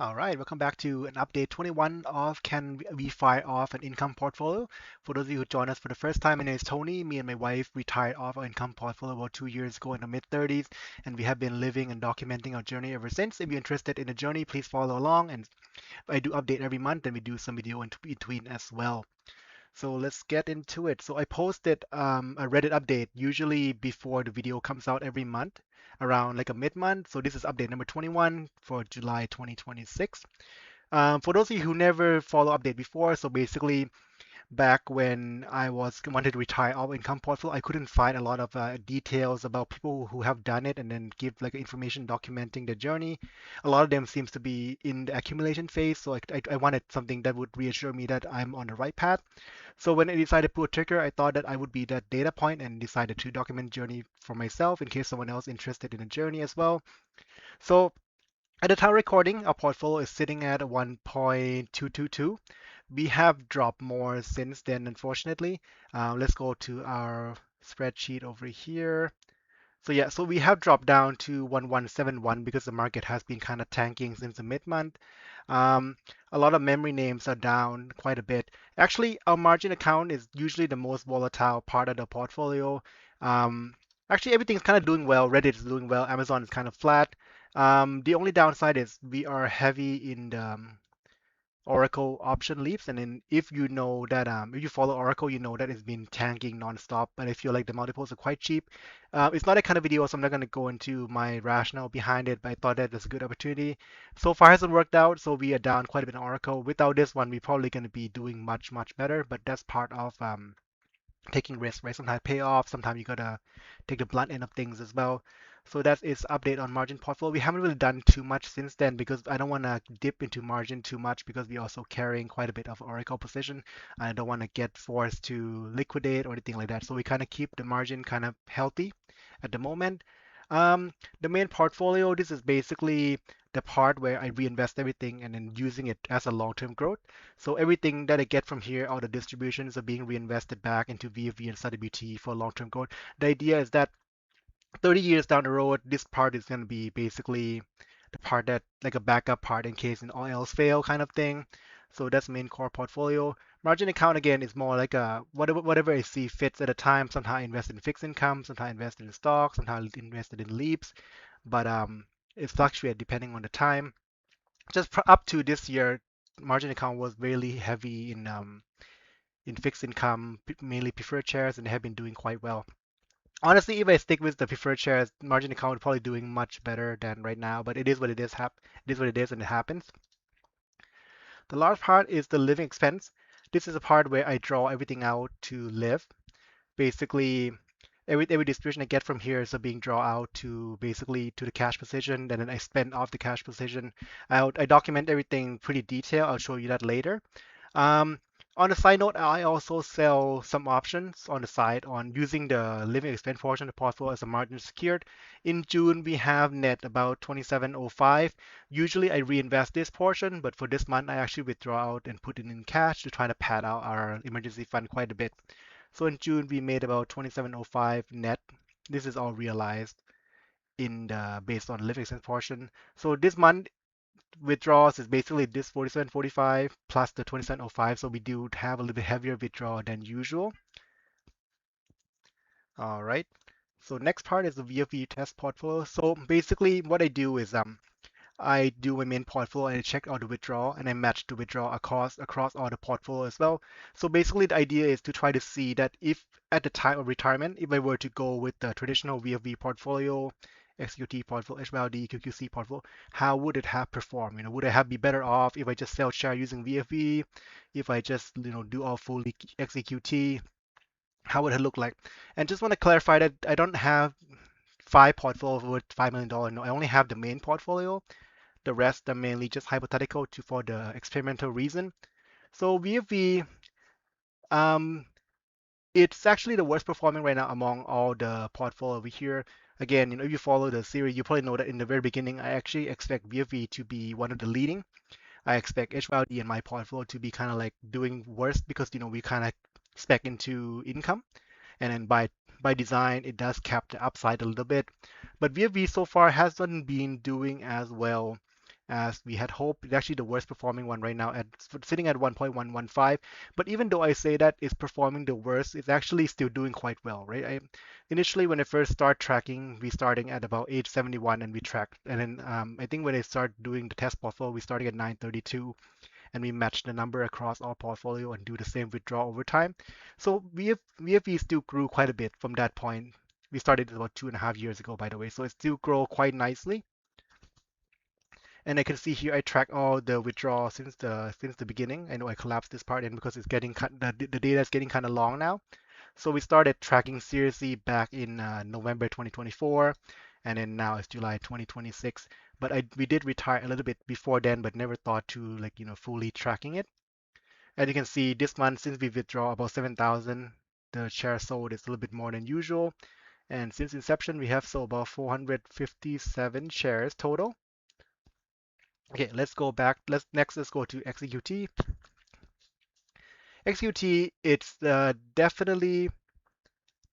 All right, welcome back to an update 21 of Can We Fire Off an Income Portfolio? For those of you who join us for the first time, my name is Tony. Me and my wife retired off our income portfolio about 2 years ago in the mid 30s, and we have been living and documenting our journey ever since. If you're interested in the journey, please follow along. And I do update every month, and we do some video in between as well. So let's get into it. So I posted a Reddit update usually before the video comes out every month, around like a mid-month. So this is update number 21 for July 2026. For those of you who never follow update before, so basically back when I was wanted to retire our income portfolio, I couldn't find a lot of details about people who have done it and then give like information documenting the journey. A lot of them seems to be in the accumulation phase, so I wanted something that would reassure me that I'm on the right path. So when I decided to put a trigger, I thought that I would be that data point and decided to document journey for myself in case someone else interested in a journey as well. So at the time of recording, our portfolio is sitting at 1.222. We have dropped more since then, unfortunately. Let's go to our spreadsheet over here. So yeah, so we have dropped down to 1171 because the market has been kind of tanking since the mid-month. Um, a lot of memory names are down quite a bit. Actually, our margin account is usually the most volatile part of the portfolio. Um, actually, everything's kind of doing well. Reddit is doing well. Amazon is kind of flat. The only downside is we are heavy in the Oracle option leaps, and then if you know that if you follow Oracle, you know that it's been tanking nonstop. But I feel like the multiples are quite cheap. It's not a kind of video, so I'm not going to go into my rationale behind it. But I thought that was a good opportunity. So far hasn't worked out, so we are down quite a bit in Oracle. Without this one, we're probably going to be doing much better. But that's part of taking risks, right? Sometimes pay off, sometimes you gotta take the blunt end of things as well. So that is update on margin portfolio. We haven't really done too much since then because I don't want to dip into margin too much because we're also carrying quite a bit of Oracle position. I don't want to get forced to liquidate or anything like that. So we kind of keep the margin kind of healthy at the moment. The main portfolio, this is basically the part where I reinvest everything and then using it as a long-term growth. So everything that I get from here, all the distributions are being reinvested back into VFV and SWT for long-term growth. The idea is that 30 years down the road, this part is going to be basically the part that like a backup part in case all else fail kind of thing. So that's main core portfolio. Margin account again is more like a whatever I see fits at a time. Sometimes I invest in fixed income, sometimes I invest in stocks, sometimes I invested in leaps, but it fluctuates depending on the time. Just up to this year, margin account was really heavy in fixed income, mainly preferred shares, and they have been doing quite well. Honestly, if I stick with the preferred shares, margin account would probably doing much better than right now, but it is what it is. It is what it is, and it happens. The large part is the living expense. This is a part where I draw everything out to live. Basically, every distribution I get from here is being drawn out to basically to the cash position, and then I spend off the cash position. I document everything pretty detailed. I'll show you that later. Um, on a side note, I also sell some options on the side on using the living expense portion of the portfolio as a margin secured. In June, we have net about 2705. Usually I reinvest this portion, but for this month, I actually withdraw out and put it in cash to try to pad out our emergency fund quite a bit. So in June, we made about 2705 net. This is all realized in the based on living expense portion. So this month, withdrawals is basically this 47.45 plus the 27.05. So we do have a little bit heavier withdrawal than usual. All right. So next part is the VFV test portfolio. So basically what I do is I do my main portfolio and I check out the withdrawal and I match the withdrawal across all the portfolio as well. So basically the idea is to try to see that if at the time of retirement, if I were to go with the traditional VFV portfolio, XEQT portfolio, HYLD, QQC portfolio, how would it have performed? Would I have be better off if I just sell share using VFV, if I just do all fully XEQT? How would it look like? And just want to clarify that I don't have five portfolios with $5 million. No, I only have the main portfolio. The rest are mainly just hypothetical for the experimental reason. So VFV, um, it's actually the worst performing right now among all the portfolio over here. Again, if you follow the series, you probably know that in the very beginning, I actually expect VFV to be one of the leading. I expect HYLD and my portfolio to be kind of like doing worse because we kind of spec into income, and then by design, it does cap the upside a little bit. But VFV so far hasn't been doing as well as we had hoped. It's actually the worst performing one right now at sitting at 1.115. But even though I say that it's performing the worst, it's actually still doing quite well, right? Initially, when I first start tracking, we starting at about 871 and we tracked. And then I think when I start doing the test portfolio, we starting at 932 and we match the number across our portfolio and do the same withdrawal over time. So VFV still grew quite a bit from that point. We started about 2.5 years ago, by the way, so it still grow quite nicely. And I can see here I track all the withdrawal since the beginning. I know I collapsed this part in because it's getting the data is getting kind of long now. So we started tracking seriously back in November 2024, and then now it's July 2026. But we did retire a little bit before then, but never thought to like fully tracking it. And you can see this month since we withdraw about 7,000, the shares sold is a little bit more than usual. And since inception, we have sold about 457 shares total. Okay, let's go back. Let's go to XEQT. XEQT, it's definitely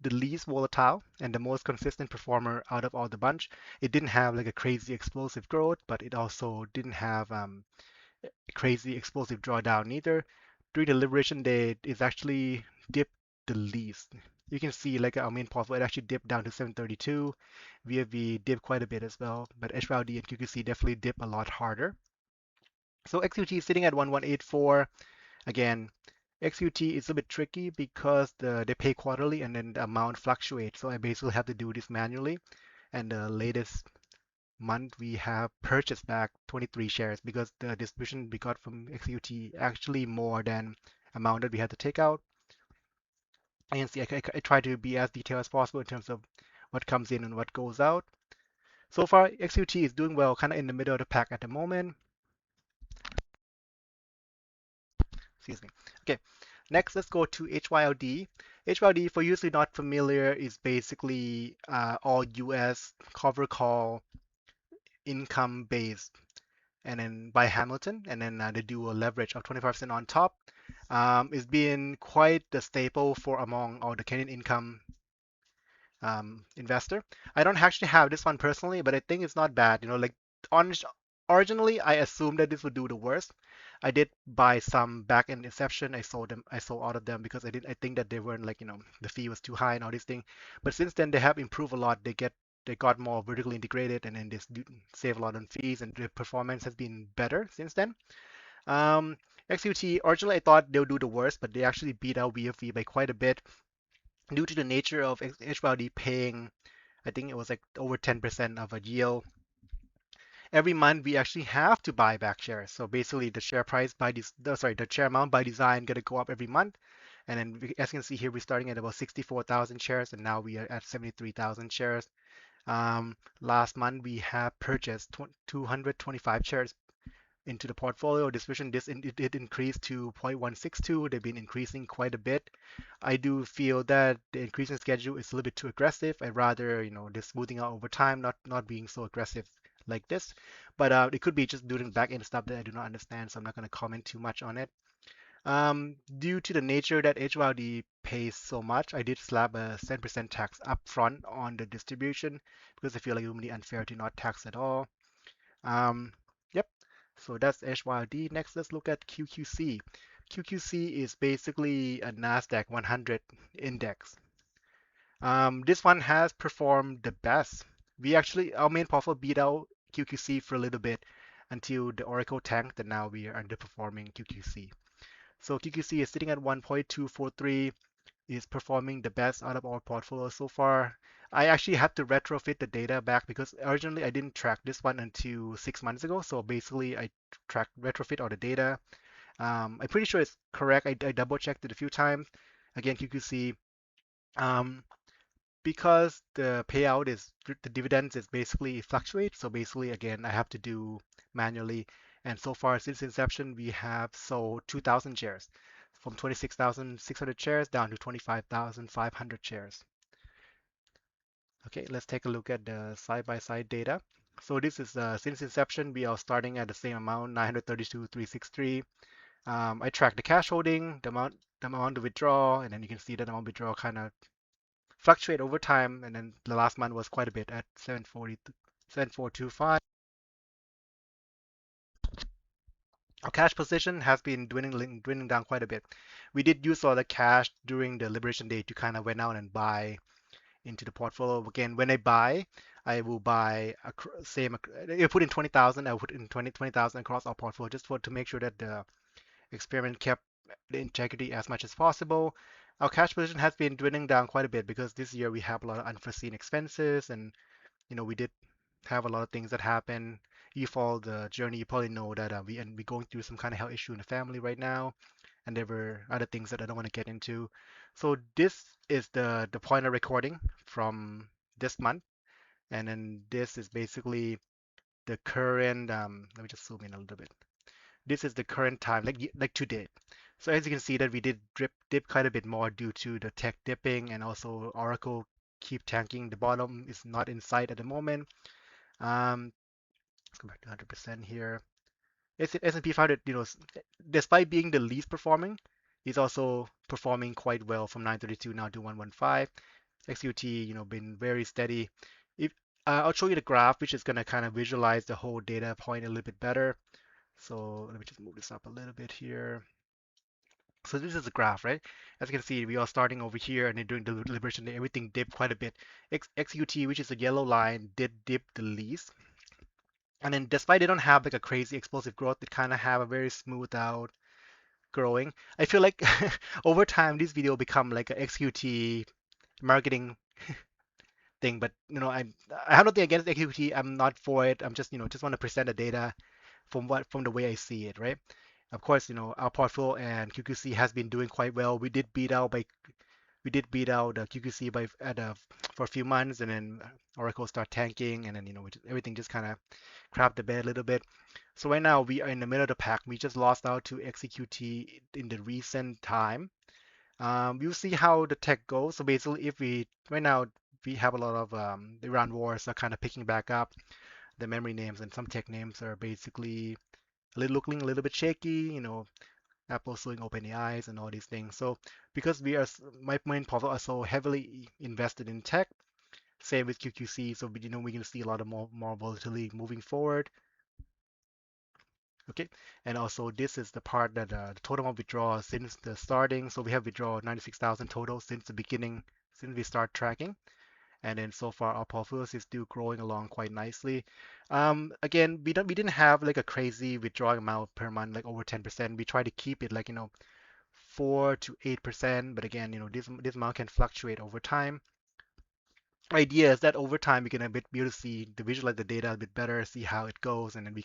the least volatile and the most consistent performer out of all the bunch. It didn't have like a crazy explosive growth, but it also didn't have a crazy explosive drawdown either. During the Liberation Day, it's actually dipped the least. You can see like our main portfolio, it actually dipped down to 732. VFV dipped quite a bit as well, but HYLD and QQC definitely dip a lot harder. So XQT is sitting at 1184. Again, XQT is a bit tricky because they pay quarterly and then the amount fluctuates. So I basically have to do this manually. And the latest month we have purchased back 23 shares because the distribution we got from XQT actually more than amount that we had to take out. And see, I try to be as detailed as possible in terms of what comes in and what goes out. So far, XQT is doing well, kind of in the middle of the pack at the moment. Excuse me. Okay, next let's go to HYLD. HYLD, for usually not familiar, is basically all US cover call income based and then by Hamilton, and then they do a leverage of 25% on top. It's been quite the staple for among all the Canadian income investor. I don't actually have this one personally, but I think it's not bad. Like on, originally I assumed that this would do the worst. I did buy some back in inception. I sold them. I sold out of them because I think that they weren't like the fee was too high and all these things. But since then they have improved a lot. They got more vertically integrated and then save a lot on fees and the performance has been better since then. Um, XUT originally I thought they would do the worst, but they actually beat out VFV by quite a bit due to the nature of HYLD paying, I think it was like over 10% of a yield. Every month we actually have to buy back shares. So basically the share price by this, sorry, the share amount by design gonna go up every month. And then as you can see here, we're starting at about 64,000 shares and now we are at 73,000 shares. Last month we have purchased 225 shares into the portfolio distribution. It did increase to 0.162. They've been increasing quite a bit. I do feel that the increasing schedule is a little bit too aggressive. I'd rather, just smoothing out over time, not being so aggressive like this. But it could be just doing back end stuff that I do not understand, so I'm not going to comment too much on it. Due to the nature that HYLD pays so much, I did slap a 10% tax upfront on the distribution because I feel like it would be unfair to not tax at all. Um, yep. So that's HYLD. Next, let's look at QQC. QQC is basically a NASDAQ 100 index. This one has performed the best. Our main portfolio beat out QQC for a little bit until the Oracle tanked, and now we are underperforming QQC. So QQC is sitting at 1.243, is performing the best out of our portfolio so far. I actually had to retrofit the data back because originally I didn't track this one until 6 months ago. So basically I retrofit all the data. I'm pretty sure it's correct. I double checked it a few times. Again, QQC. Um, because the payout is the dividends is basically fluctuates. So basically, again, I have to do manually. And so far since inception, we have sold 2,000 shares from 26,600 shares down to 25,500 shares. Okay, let's take a look at the side-by-side data. So this is since inception, we are starting at the same amount, 932,363. I track the cash holding, the amount to withdraw, and then you can see that the amount withdraw kind of fluctuate over time, and then the last month was quite a bit at 740, 7425. Our cash position has been dwindling down quite a bit. We did use all the cash during the Liberation Day to kind of went out and buy into the portfolio. Again, when I buy, I will buy same. If I put in 20,000, I will put in 20,000 across our portfolio just for to make sure that the experiment kept the integrity as much as possible. Our cash position has been dwindling down quite a bit because this year we have a lot of unforeseen expenses, and we did have a lot of things that happen. You follow the journey, you probably know that we're going through some kind of health issue in the family right now, and there were other things that I don't want to get into. So this is the point of recording from this month, and then this is basically the current. Let me just zoom in a little bit. This is the current time, like today. So as you can see that we did dip quite a bit more due to the tech dipping and also Oracle keep tanking. The bottom is not in sight at the moment. Um, let's go back to 100% here. S&P 500, despite being the least performing, is also performing quite well from 932 now to 115. XQT, been very steady. If I'll show you the graph, which is gonna kind of visualize the whole data point a little bit better. So let me just move this up a little bit here. So this is a graph, right? As you can see, we are starting over here, and then during the Liberation Day, everything dipped quite a bit. XQT, which is the yellow line, did dip the least. And then despite they don't have like a crazy explosive growth, they kind of have a very smooth out growing. I feel like over time this video become like a XQT marketing thing, but I have nothing against XQT. I'm not for it. I'm just want to present the data from the way I see it, right? Of course, our portfolio and QQC has been doing quite well. We did beat out QQC for a few months, and then Oracle start tanking, and then everything just kind of crapped the bed a little bit. So right now we are in the middle of the pack. We just lost out to XEQT in the recent time. We'll see how the tech goes. So basically, if we right now we have a lot of the Iran wars are kind of picking back up. The memory names and some tech names are basically looking a little bit shaky. Apple suing OpenAIs and all these things. So because my main portfolio are so heavily invested in tech, same with QQC. So we're gonna see a lot of more volatility moving forward. Okay, and also this is the part that the total amount withdrawal since the starting. So we have withdrawn 96,000 total since the beginning, since we start tracking. And then so far our portfolios is still growing along quite nicely. Again, we didn't have like a crazy withdrawing amount per month, like over 10%. We try to keep it like 4 to 8%. But again, this amount can fluctuate over time. Idea is that over time we can be able to visualize the data a bit better, see how it goes, and then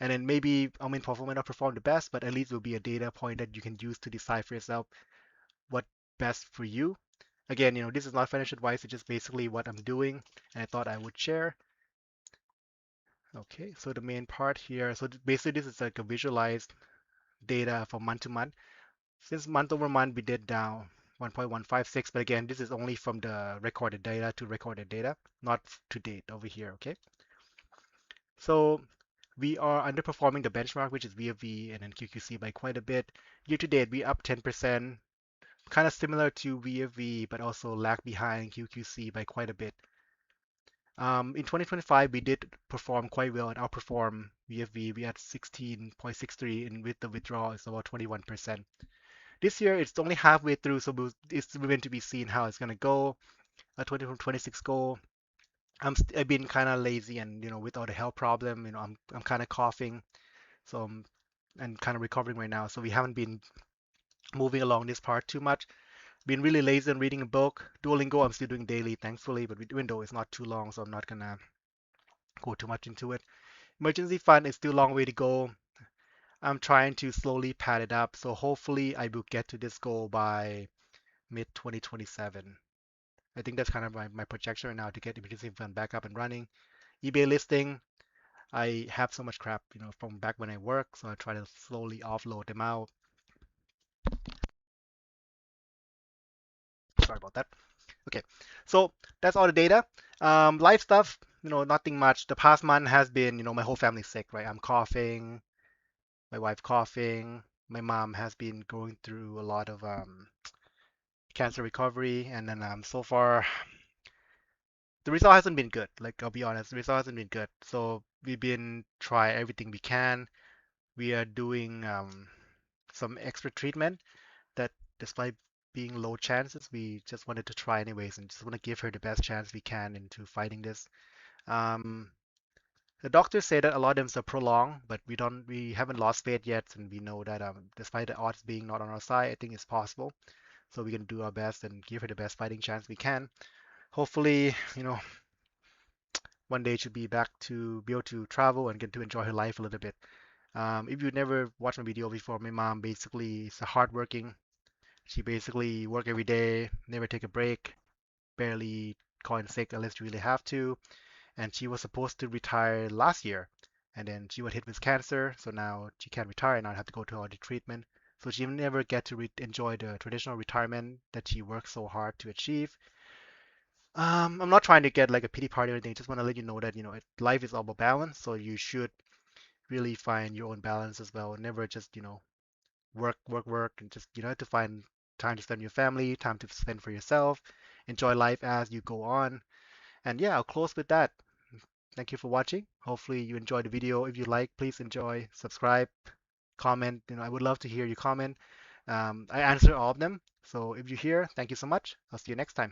and then maybe our main portfolio might not perform the best, but at least it will be a data point that you can use to decide for yourself what best for you. Again, this is not financial advice, it's just basically what I'm doing, and I thought I would share. Okay, so the main part here, so basically this is like a visualized data from month to month. Since month over month we did down 1.156, but again, this is only from the recorded data to recorded data, not to date over here, okay? So we are underperforming the benchmark, which is VFV and then QQC by quite a bit. Year to date, we up 10%, kind of similar to VFV, but also lag behind QQC by quite a bit. In 2025, we did perform quite well and outperform VFV. We had 16.63, and with the withdrawal, it's about 21%. This year, it's only halfway through, so it's remain to be seen how it's going to go. A 2026 goal. I've been kind of lazy, and with all the health problem, I'm kind of coughing, so and kind of recovering right now. So we haven't been moving along this part too much. Been really lazy on reading a book. Duolingo, I'm still doing daily, thankfully, but window is not too long, so I'm not gonna go too much into it. Emergency fund is still a long way to go. I'm trying to slowly pad it up, so hopefully I will get to this goal by mid 2027. I think that's kind of my projection right now to get emergency fund back up and running. eBay listing, I have so much crap, from back when I work, so I try to slowly offload them out. Sorry about that. Okay, so that's all the data. Life stuff, nothing much. The past month has been, my whole family's sick, right? I'm coughing, my wife coughing, my mom has been going through a lot of cancer recovery, and then so far the result hasn't been good. Like I'll be honest, the result hasn't been good. So we've been try everything we can. we are doing some extra treatment that, despite being low chances, we just wanted to try anyways and just want to give her the best chance we can into fighting this. Um, the doctors say that a lot of them are prolonged, but we haven't lost faith yet, and we know that despite the odds being not on our side, I think it's possible. So we can do our best and give her the best fighting chance we can. Hopefully, one day she'll be back to be able to travel and get to enjoy her life a little bit. If you never watched my video before, my mom basically is a hardworking. She basically work every day, never take a break, barely call in sick unless you really have to. And she was supposed to retire last year, and then she was hit with cancer, so now she can't retire and I have to go to all the treatment. So she never get to enjoy the traditional retirement that she worked so hard to achieve. I'm not trying to get like a pity party or anything. Just want to let you know that life is all about balance. So you should really find your own balance as well. Never just work, work, work, and just have to find time to spend with your family, time to spend for yourself, enjoy life as you go on. And yeah, I'll close with that. Thank you for watching. Hopefully you enjoyed the video. If you like, please enjoy, subscribe, comment. I would love to hear your comment. I answer all of them. So if you're here, thank you so much. I'll see you next time.